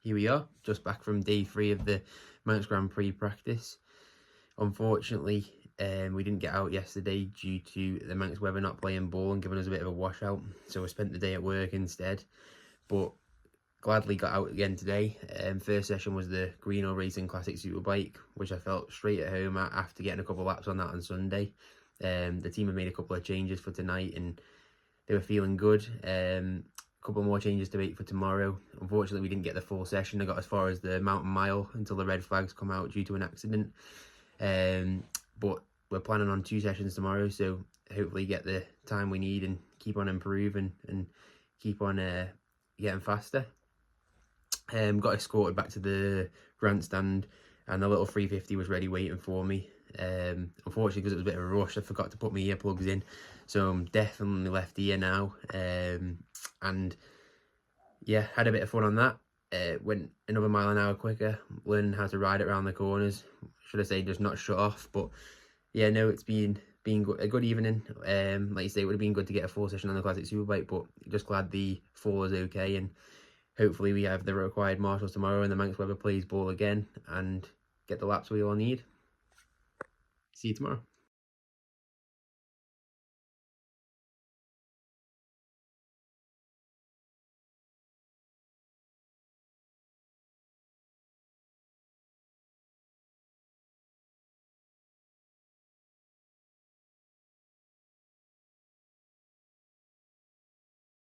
here we are, just back from day 3 of the Manx Grand Prix practice. Unfortunately, we didn't get out yesterday due to the Manx weather not playing ball and giving us a bit of a washout, so we spent the day at work instead. But gladly got out again today. First session was the Greeno Racing Classic Superbike, which I felt straight at home at after getting a couple of laps on that on Sunday. The team have made a couple of changes for tonight and they were feeling good. A couple more changes to make for tomorrow. Unfortunately, we didn't get the full session. I got as far as the mountain mile until the red flags come out due to an accident. But we're planning on 2 sessions tomorrow, so hopefully get the time we need and keep on improving and keep on getting faster. Got escorted back to the grandstand and the little 350 was ready waiting for me. Unfortunately, because it was a bit of a rush, I forgot to put my earplugs in, so I'm definitely left ear now. And yeah, had a bit of fun on that. Went another mile an hour quicker, learning how to ride it around the corners. Should I say just not shut off? But yeah, no, it's been a good evening. Like you say, it would have been good to get a full session on the Classic Superbike, but just glad the fall is okay, and hopefully we have the required marshals tomorrow and the Manx weather plays ball again and get the laps we all need. See you tomorrow.